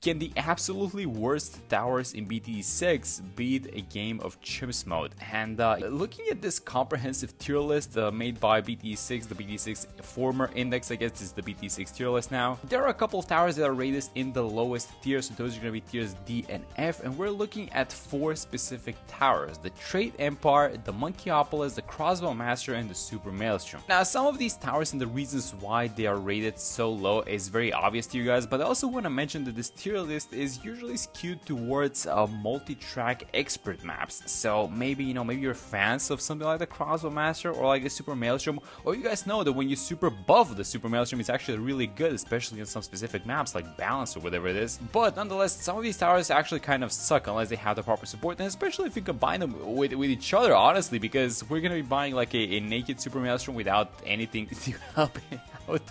Can the absolutely worst towers in BTD6 beat a game of chimps mode? And looking at this comprehensive tier list made by BTD6, the BTD6 former index, I guess this is the BTD6 tier list now. There are a couple of towers that are rated in the lowest tier, so those are going to be tiers D and F, and we're looking at 4 specific towers: the Trade Empire, the Monkeyopolis, the Crossbow Master, and the Super Maelstrom. Now, some of these towers and the reasons why they are rated so low is very obvious to you guys, but I also want to mention that this tier list is usually skewed towards multi-track expert maps. So maybe, maybe you're fans of something like the Crossbow Master or like the Super Maelstrom, or you guys know that when you super buff the Super Maelstrom, it's actually really good, especially on some specific maps like Balance or whatever it is. But nonetheless, some of these towers actually kind of suck unless they have the proper support, and especially if you combine them with each other, honestly, because we're gonna be buying like a naked Super Maelstrom without anything to help it out.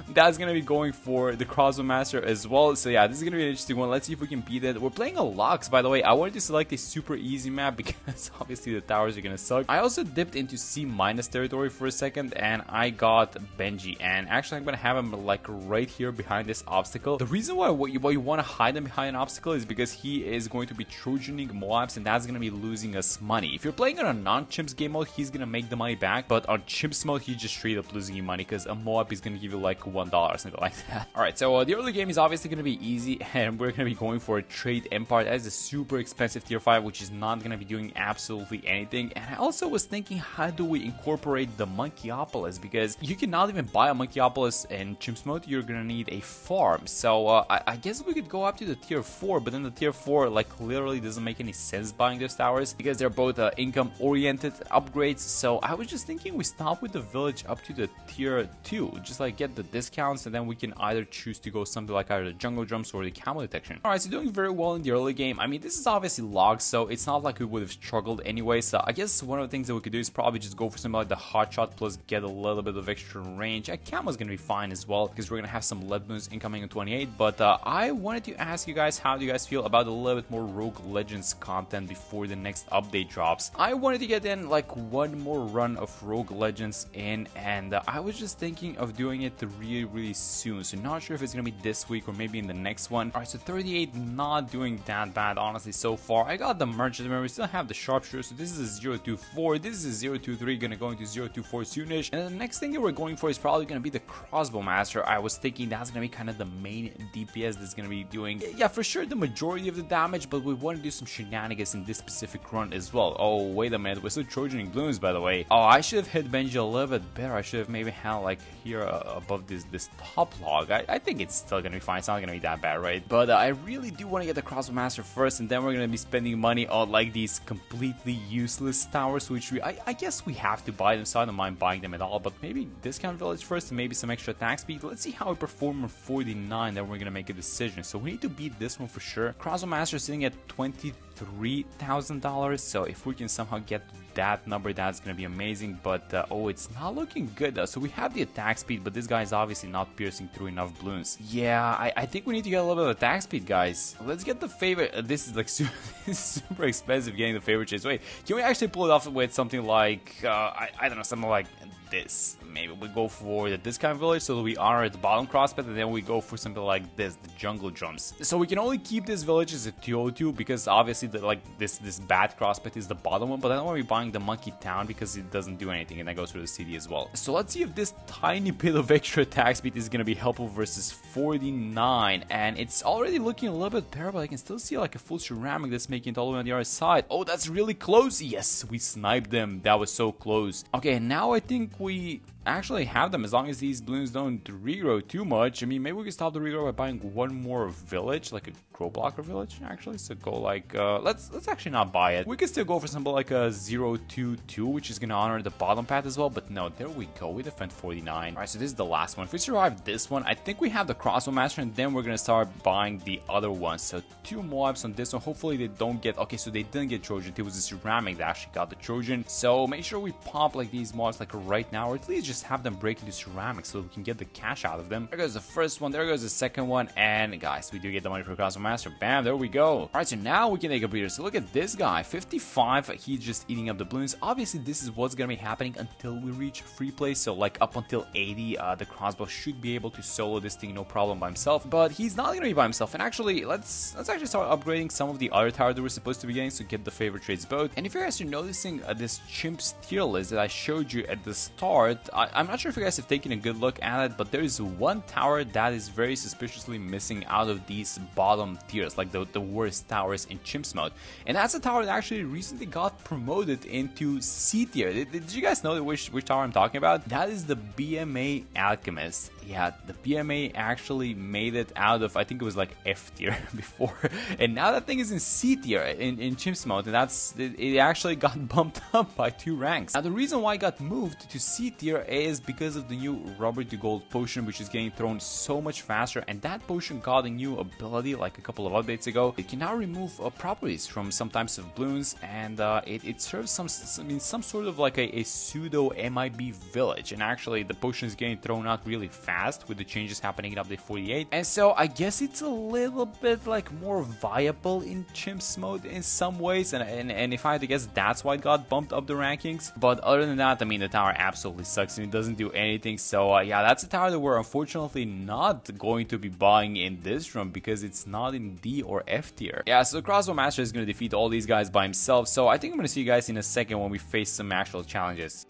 That's gonna be going for the Crossbow Master as well. So yeah, this is gonna be an interesting one. Let's see if we can beat it. We're playing a Lux, by the way. I wanted to select a super easy map because obviously the towers are gonna suck. I also dipped into C- territory for a second, and I got Benji, and actually I'm gonna have him like right here behind this obstacle. The reason why you want to hide him behind an obstacle is because he is going to be Trojaning Moabs, and that's gonna be losing us money. If you're playing on a non-chimps game mode, he's gonna make the money back, but on chimps mode, he's just straight up losing you money because a Moab is gonna give you like $1 or something like that. Alright, so the early game is obviously gonna be easy, and we're gonna be going for a Trade Empire. That is a super expensive tier 5, which is not gonna be doing absolutely anything. And I also was thinking, how do we incorporate the Monkeyopolis? Because you cannot even buy a Monkeyopolis in chimps mode, you're gonna need a farm. So I guess we could go up to the tier 4, but then the tier 4 like literally doesn't make any sense buying those towers because they're both income oriented upgrades. So I was just thinking we stop with the village up to the tier 2, just like get the discounts, and then we can either choose to go something like either the jungle drums or the camo detection. Alright, so doing very well in the early game. I mean, this is obviously logged, so it's not like we would have struggled anyway. So I guess one of the things that we could do is probably just go for something like the hot shot plus get a little bit of extra range. Camo's gonna be fine as well because we're gonna have some lead moons incoming in 28. But I wanted to ask you guys, how do you guys feel about a little bit more Rogue Legends content before the next update drops? I wanted to get in like one more run of Rogue Legends in, and I was just thinking of doing it really soon, so not sure if it's gonna be this week or maybe in the next one. Alright, so 38 not doing that bad honestly so far. I got the merchant, remember we still have the sharpshooter, so this is a 024, this is a 023, gonna go into 024 soonish, and then the next thing that we're going for is probably gonna be the Crossbow Master. I was thinking that's gonna be kind of the main DPS that's gonna be doing, yeah, for sure the majority of the damage, but we want to do some shenanigans in this specific run as well. Oh, wait a minute, we're still Trojaning Blooms, by the way. Oh, I should have hit Benji a little bit better. I should have maybe had like here above this top log. I think it's still gonna be fine. It's not gonna be that bad, right? But I really do want to get the Crossbow Master first, and then we're gonna be spending money on like these completely useless towers, which I guess we have to buy them, so I don't mind buying them at all. But maybe discount village first and maybe some extra attack speed. Let's see how we perform on 49, then we're gonna make a decision. So we need to beat this one for sure. Crossbow Master sitting at $23,000, so if we can somehow get that number, that's gonna be amazing. But oh, it's not looking good though. So we have the attack speed, but this guy is obviously not piercing through enough balloons. Yeah, I think we need to get a little bit of attack speed, guys. Let's get the favorite. This is like super expensive getting the favorite chase. Wait, can we actually pull it off with something like I don't know, something like this? Maybe we go for the discount village so that we honor the bottom crossbed, and then we go for something like this, the jungle drums. So we can only keep this village as a 202 because obviously this bad crossbed is the bottom one, but I don't want to be buying the monkey town because it doesn't do anything, and that goes through the city as well. So let's see if this tiny bit of extra attack speed is gonna be helpful versus 49, and it's already looking a little bit better, but I can still see like a full ceramic that's making it all the way on the other side. Oh, that's really close. Yes, we sniped them. That was so close. Okay, now I think we actually have them as long as these balloons don't regrow too much. I mean, maybe we can stop the regrow by buying one more village, like a crow blocker village actually. So go like let's actually not buy it. We can still go for something like a 022, which is gonna honor the bottom path as well, but no, there we go, we defend 49. Alright, so this is the last one. If we survive this one, I think we have the Crossbow Master, and then we're gonna start buying the other ones. So 2 Moabs on this one. Hopefully they don't get, okay, so they didn't get Trojan. It was the ceramic that actually got the Trojan. So make sure we pop like these Moabs like right now, or at least just just have them break into ceramics so we can get the cash out of them. There goes the first one, there goes the second one, and guys, we do get the money for Crossbow Master. Bam, there we go. Alright, so now we can take a breather. So look at this guy, 55, he's just eating up the balloons. Obviously, this is what's gonna be happening until we reach free play, so like up until 80, the crossbow should be able to solo this thing no problem by himself, but he's not gonna be by himself. And actually, let's actually start upgrading some of the other towers that we're supposed to be getting, so get the favorite trades both. And if you guys are noticing this chimp's tier list that I showed you at the start, I'm not sure if you guys have taken a good look at it, but there is one tower that is very suspiciously missing out of these bottom tiers, like the worst towers in chimps mode, and that's a tower that actually recently got promoted into C tier. Did you guys know which tower I'm talking about? That is the BMA Alchemist. Yeah, the BMA actually made it out of, I think it was like F tier before, and now that thing is in C tier in chimps mode, and it actually got bumped up by 2 ranks. Now the reason why it got moved to C tier is because of the new Rubber to Gold potion, which is getting thrown so much faster, and that potion got a new ability like a couple of updates ago. It can now remove properties from some types of balloons, and it serves some sort of like a pseudo MIB village, and actually the potion is getting thrown out really fast with the changes happening in update 48, and so I guess it's a little bit like more viable in chimps mode in some ways, and if I had to guess, that's why it got bumped up the rankings. But other than that, I mean, the tower absolutely sucks and it doesn't do anything. So yeah, that's a tower that we're unfortunately not going to be buying in this run because it's not in D or F tier. Yeah, so the Crossbow Master is going to defeat all these guys by himself, so I think I'm going to see you guys in a second when we face some actual challenges.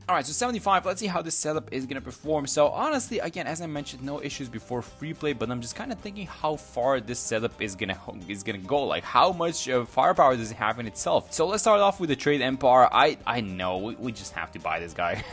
Alright, so 75, let's see how this setup is going to perform. So honestly, again, as I mentioned, no issues before free play, but I'm just kind of thinking how far this setup is gonna go. Like, how much firepower does it have in itself? So let's start off with the Trade Empire. I know, we just have to buy this guy.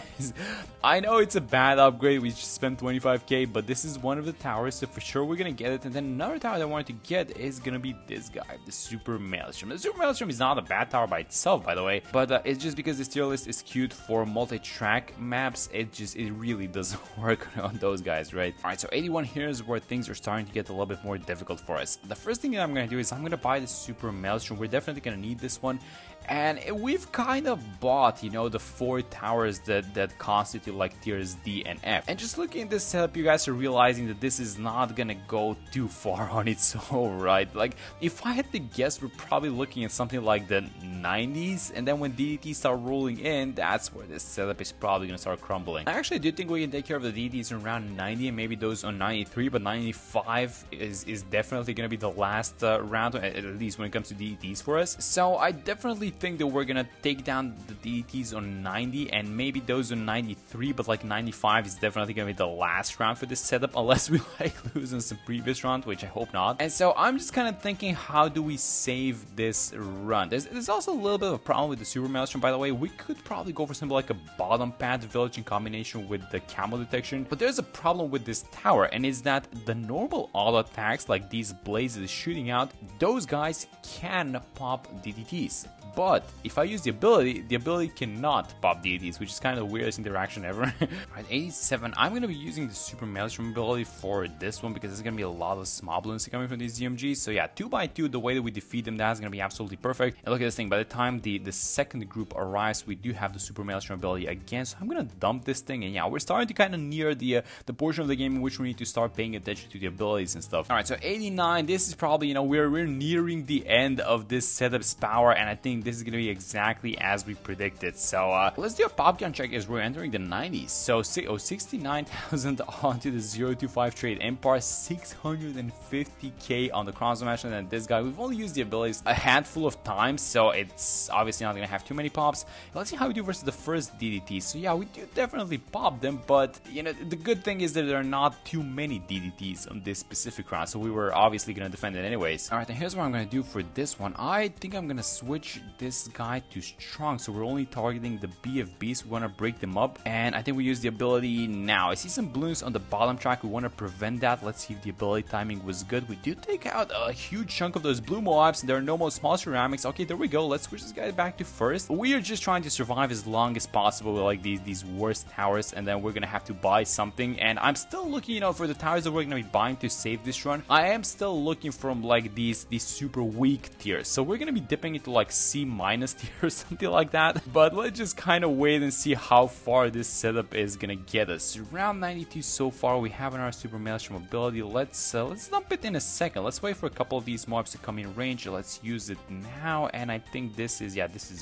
I know it's a bad upgrade, we just spent 25k, but this is one of the towers, so for sure we're going to get it. And then another tower that I wanted to get is going to be this guy, the Super Maelstrom. The Super Maelstrom is not a bad tower by itself, by the way, but it's just because this tier list is queued for multi-track maps, it really doesn't work on those guys, right? Alright, so 81 here is where things are starting to get a little bit more difficult for us. The first thing that I'm going to do is I'm going to buy the Super Maelstrom. We're definitely going to need this one. And we've kind of bought, you know, the 4 towers that constitute like tiers D and F. And just looking at this setup, you guys are realizing that this is not gonna go too far on its own, right? Like, if I had to guess, we're probably looking at something like the 90s, and then when DDTs start rolling in, that's where this setup is probably gonna start crumbling. I actually do think we can take care of the DDTs around 90 and maybe those on 93, but 95 is definitely gonna be the last round, at least when it comes to DDTs for us. So I definitely think that we're gonna take down the DDTs on 90 and maybe those on 93, but like 95 is definitely gonna be the last round for this setup, unless we like lose in some previous round, which I hope not. And so I'm just kind of thinking, how do we save this run? There's also a little bit of a problem with the Super Maelstrom, by the way. We could probably go for something like a bottom pad village in combination with the camo detection, but there's a problem with this tower, and is that the normal auto attacks like these blazes shooting out, those guys can pop DDTs. But if I use the ability cannot pop DDTs, which is kind of the weirdest interaction ever. Alright, 87. I'm going to be using the Super Maelstrom ability for this one because there's going to be a lot of small balloons coming from these DMGs. So yeah, 2x2, the way that we defeat them, that's going to be absolutely perfect. And look at this thing, by the time the second group arrives, we do have the Super Maelstrom ability again. So I'm going to dump this thing, and yeah, we're starting to kind of near the portion of the game in which we need to start paying attention to the abilities and stuff. Alright, so 89, this is probably, you know, we're nearing the end of this setup's power, and I think this is going to be exactly as we predicted. So let's do a pop count check as we're entering the 90s. So 69,000 onto the 025 Trade Empire, 650k on the Crossbow Master, and this guy, we've only used the abilities a handful of times, so it's obviously not going to have too many pops. Let's see how we do versus the first DDT. So yeah, we do definitely pop them, but you know, the good thing is that there are not too many DDTs on this specific round, so we were obviously going to defend it anyways. Alright, and here's what I'm going to do for this one. I think I'm going to switch this guy to strong, so we're only targeting the BFBs. We want to break them up, and I think we use the ability now. I see some balloons on the bottom track. We want to prevent that. Let's see if the ability timing was good. We do take out a huge chunk of those blue mobs. There are no more small ceramics. Okay, there we go. Let's switch this guy back to first. We are just trying to survive as long as possible. possible with like these worst towers, and then we're gonna have to buy something. And I'm still looking, you know, for the towers that we're gonna be buying to save this run. I am still looking from like these super weak tiers, so we're gonna be dipping into like C- tier or something like that. But let's just kind of wait and see how far this setup is gonna get us. Round 92 so far. We have our super maelstrom ability. Let's dump it in a second. Let's wait for a couple of these mobs to come in range. Let's use it now, and I think this is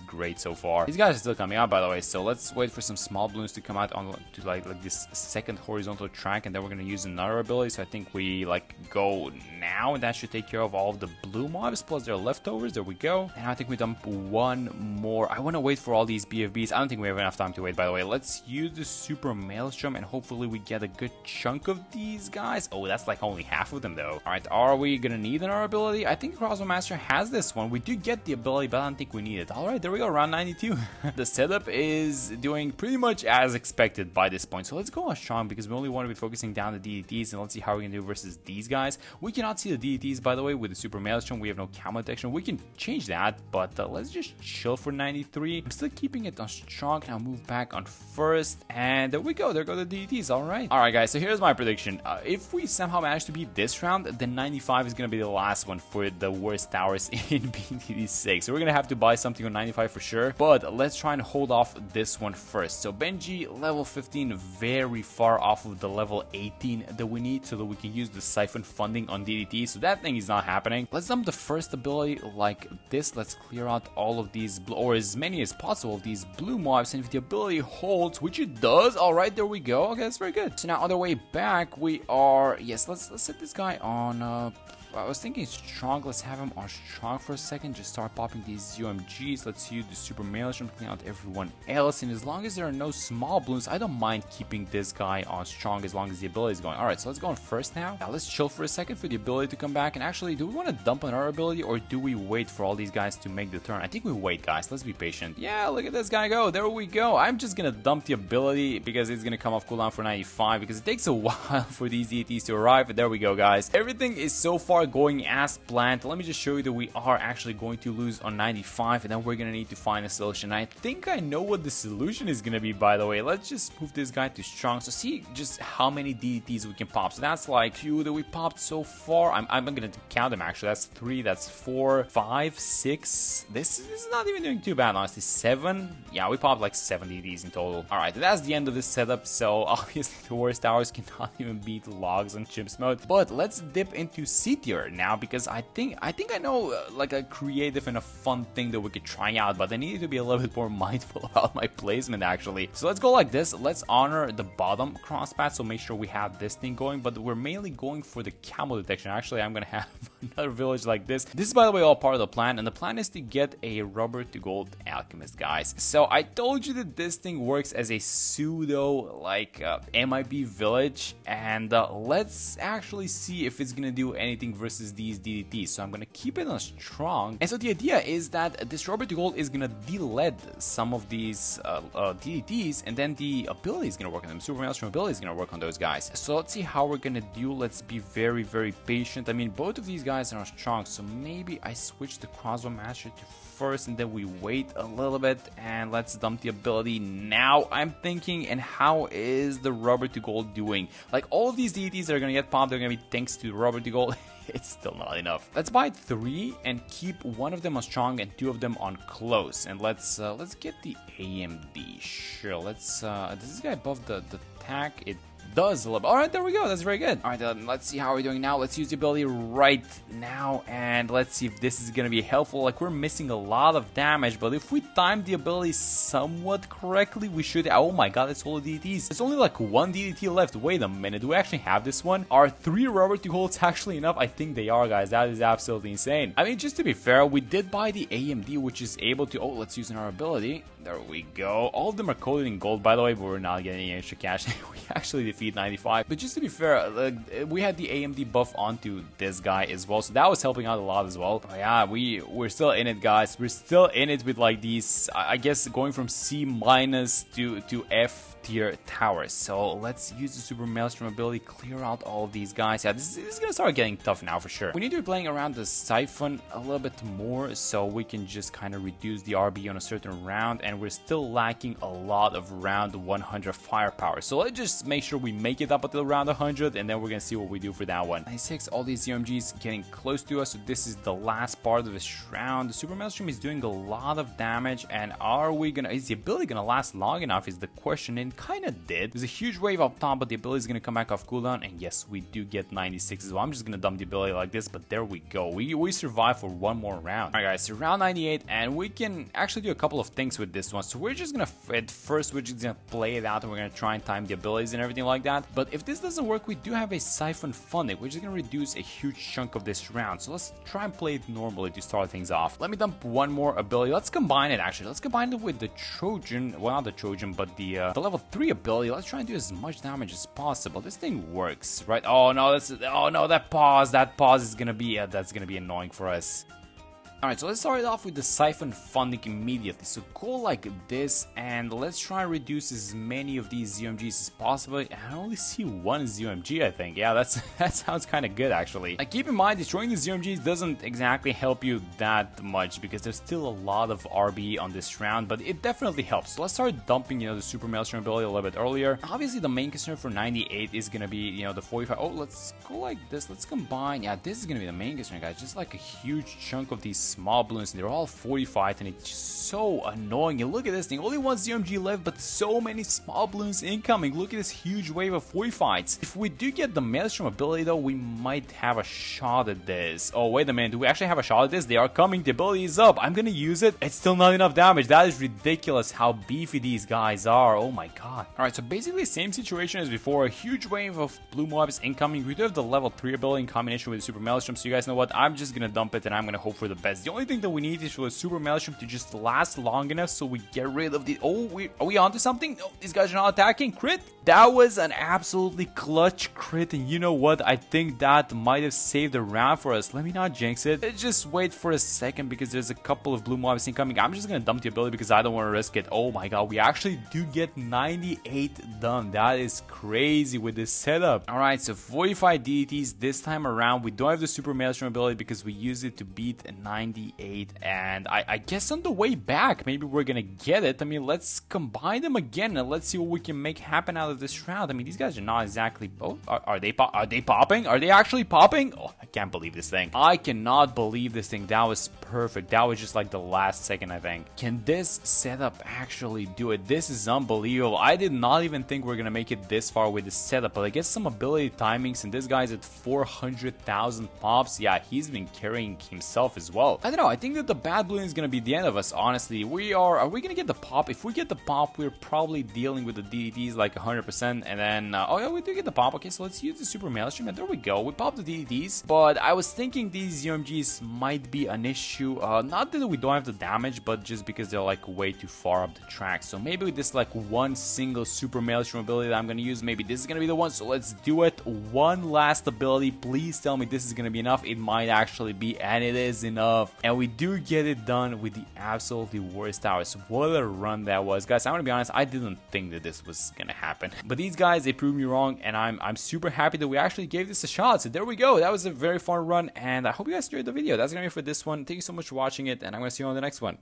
great so far. These guys are still coming out, by the way, so let's wait for some small balloons to come out on to like this second horizontal track, and then we're gonna use another ability. So I think we like go now, and that should take care of all of the blue mobs plus their leftovers. There we go. And I think we dump one more. I want to wait for all these BFBs. I don't think we have enough time to wait, by the way. Let's use the super maelstrom, and hopefully we get a good chunk of these guys. Oh, that's like only half of them though. All right, are we gonna need another ability? I think Crossbow Master has this one. We do get the ability, but I don't think we need it. All right, there we go, round 92. The setup is doing pretty much as expected by this point. So let's go on strong, because we only want to be focusing down the DDTs, and let's see how we're gonna do versus these guys. We cannot see the DDTs, by the way, with the super maelstrom. We have no camo detection. We can change that, but let's just chill for 93. I'm still keeping it on strong. Now move back on first, and there we go. There go the DDTs. All right, guys. So here's my prediction. If we somehow manage to beat this round, then 95 is gonna be the last one for the worst towers in BTD6. So we're gonna have to buy something on 95 for sure, but let's try and hold off this one first. So Benji, level 15, very far off of the level 18 that we need so that we can use the siphon funding on DDT. So that thing is not happening. Let's dump the first ability like this. Let's clear out all of these or as many as possible of these blue mobs, and if the ability holds, which it does, all right, there we go. Okay, that's very good. So now on the way back, we are, yes, let's set this guy on I was thinking strong. Let's have him on strong for a second. Just start popping these UMGs. Let's use the super maelstrom to clean out everyone else. And as long as there are no small balloons, I don't mind keeping this guy on strong as long as the ability is going. Alright, so let's go on first now. Now let's chill for a second for the ability to come back. And actually, do we want to dump on our ability, or do we wait for all these guys to make the turn? I think we wait, guys. Let's be patient. Yeah, look at this guy go. There we go. I'm just gonna dump the ability because it's gonna come off cooldown for 95, because it takes a while for these DTs to arrive. But there we go, guys. Everything is so far going as planned. Let me just show you that we are actually going to lose on 95, and then we're gonna need to find a solution. I think I know what the solution is gonna be, by the way. Let's just move this guy to strong. So see just how many DDTs we can pop. So that's like 2 that we popped so far. I'm gonna count them actually. That's 3, that's 4, 5, 6. This is not even doing too bad, honestly. 7. Yeah, we popped like 7 DDTs in total. Alright, that's the end of this setup. So obviously the worst towers cannot even beat logs on chimps mode. But let's dip into C tier now, because I think I know like a creative and a fun thing that we could try out, but I need to be a little bit more mindful about my placement actually. So let's go like this. Let's honor the bottom cross path, so make sure we have this thing going, but we're mainly going for the camo detection. Actually, I'm gonna have another village like this. This is, by the way, all part of the plan, and the plan is to get a rubber to gold alchemist, guys. So I told you that this thing works as a pseudo like MIB village, and let's actually see if it's gonna do anything versus these DDTs. So I'm gonna keep it on strong, and so the idea is that this rubber to gold is gonna de-lead some of these DDTs, and then the ability is gonna work on them. Super maelstrom ability is gonna work on those guys. So let's see how we're gonna do. Let's be very, very patient. I mean, both of these guys are strong, so maybe I switch the crossbow master to first, and then we wait a little bit, and let's dump the ability now, I'm thinking. And how is the rubber to gold doing? Like, all of these DDTs that are gonna get popped, they're gonna be thanks to the rubber to gold. It's still not enough. Let's buy 3 and keep 1 of them on strong and 2 of them on close. And let's get the AMD. Sure, let's does this guy buff the attack? It does a little bit. All right, there we go. That's very good. All right, then let's see how we're doing now. Let's use the ability right now, and let's see if this is gonna be helpful. Like, we're missing a lot of damage, but if we time the ability somewhat correctly, we should. Oh my god, it's all the DDTs. It's only like 1 DDT left. Wait a minute, do we actually have this one? Are 3 rubber to golds actually enough? I think they are, guys. That is absolutely insane. I mean, just to be fair, we did buy the AMD, which is able to. Oh, let's use our ability. There we go. All of them are coded in gold, by the way, but we're not getting any extra cash. We actually defeat 95. But just to be fair, we had the AMD buff onto this guy as well, so that was helping out a lot as well. But yeah, we're still in it, guys. We're still in it with like these, I guess, going from C- to F tier towers. So let's use the super maelstrom ability, clear out all of these guys. Yeah, this is gonna start getting tough now for sure. We need to be playing around the siphon a little bit more, so we can just kind of reduce the RB on a certain round. And and we're still lacking a lot of round 100 firepower. So let's just make sure we make it up until round 100, and then we're gonna see what we do for that one. 96, all these ZMGs getting close to us, so this is the last part of this round. The Super Maelstrom is doing a lot of damage, and is the ability gonna last long enough is the question, and kind of did. There's a huge wave up top, but the ability is gonna come back off cooldown, and yes, we do get 96 as well. I'm just gonna dump the ability like this, but there we go. We survive for one more round. Alright guys, so round 98, and we can actually do a couple of things with this one. So we're just gonna, at first, we're just gonna play it out, and we're gonna try and time the abilities and everything like that. But if this doesn't work, we do have a Siphon Funding, which is gonna reduce a huge chunk of this round. So let's try and play it normally to start things off. Let me dump one more ability. Let's combine it actually. Let's combine it with the Trojan, well not the Trojan, but the level 3 ability. Let's try and do as much damage as possible. This thing works, right? Oh no, that pause is gonna be that's gonna be annoying for us. Alright, so let's start it off with the Siphon Funding immediately. So go like this, and let's try and reduce as many of these ZMGs as possible. I only see one ZMG, I think. Yeah, that sounds kind of good, actually. Like, keep in mind, destroying the ZMGs doesn't exactly help you that much, because there's still a lot of RB on this round, but it definitely helps. So let's start dumping, the Super Maelstrom ability a little bit earlier. Obviously, the main concern for 98 is gonna be, the 45. Oh, let's go like this. Let's combine. Yeah, this is gonna be the main concern, guys. Just like a huge chunk of these small balloons, and they're all 45, and it's just so annoying. And look at this thing, only one ZMG left, but so many small balloons incoming. Look at this huge wave of 45s. If we do get the Maelstrom ability though, we might have a shot at this. Oh wait a minute, do we actually have a shot at this? They are coming, the ability is up. I'm gonna use it. It's still not enough damage. That is ridiculous how beefy these guys are. Oh my god. Alright, so basically same situation as before. A huge wave of blue mobs incoming. We do have the level 3 ability in combination with the Super Maelstrom, so you guys know what, I'm just gonna dump it, and I'm gonna hope for the best. The only thing that we need is for a Super Maelstrom to just last long enough so we get rid of the... Oh, are we onto something? Oh, these guys are not attacking. Crit? That was an absolutely clutch crit, and you know what? I think that might have saved the round for us. Let me not jinx it. Let's just wait for a second, because there's a couple of blue mobs incoming. I'm just gonna dump the ability because I don't want to risk it. Oh my god, we actually do get 98 done. That is crazy with this setup. Alright, so 45 DDTs this time around. We don't have the Super Maelstrom ability because we used it to beat 98, and I guess on the way back, maybe we're gonna get it. I mean, let's combine them again, and let's see what we can make happen out of this round. I mean, these guys are not exactly... Oh, are they popping? Are they actually popping? Oh, I can't believe this thing. I cannot believe this thing. That was perfect. That was just like the last second, I think. Can this setup actually do it? This is unbelievable. I did not even think we're gonna make it this far with this setup, but I guess some ability timings, and this guy's at 400,000 pops. Yeah, he's been carrying himself as well. I don't know. I think that the bad balloon is gonna be the end of us, honestly. Are we gonna get the pop? If we get the pop, we're probably dealing with the DDTs like 100%, and then oh yeah, we do get the pop. Okay, so let's use the Super Maelstrom, and there we go. We popped the DDTs, but I was thinking these UMGs might be an issue. Not that we don't have the damage, but just because they're like way too far up the track. So maybe with this like one single Super Maelstrom ability that I'm gonna use, maybe this is gonna be the one. So let's do it. One last ability. Please tell me this is gonna be enough. It might actually be, and it is enough. And we do get it done with the absolutely worst towers. What a run that was, guys. I'm gonna be honest, I didn't think that this was gonna happen, but these guys, they proved me wrong, and I'm super happy that we actually gave this a shot. So there we go. That was a very fun run, and I hope you guys enjoyed the video. That's gonna be it for this one. Thank you so much for watching it, and I'm gonna see you on the next one.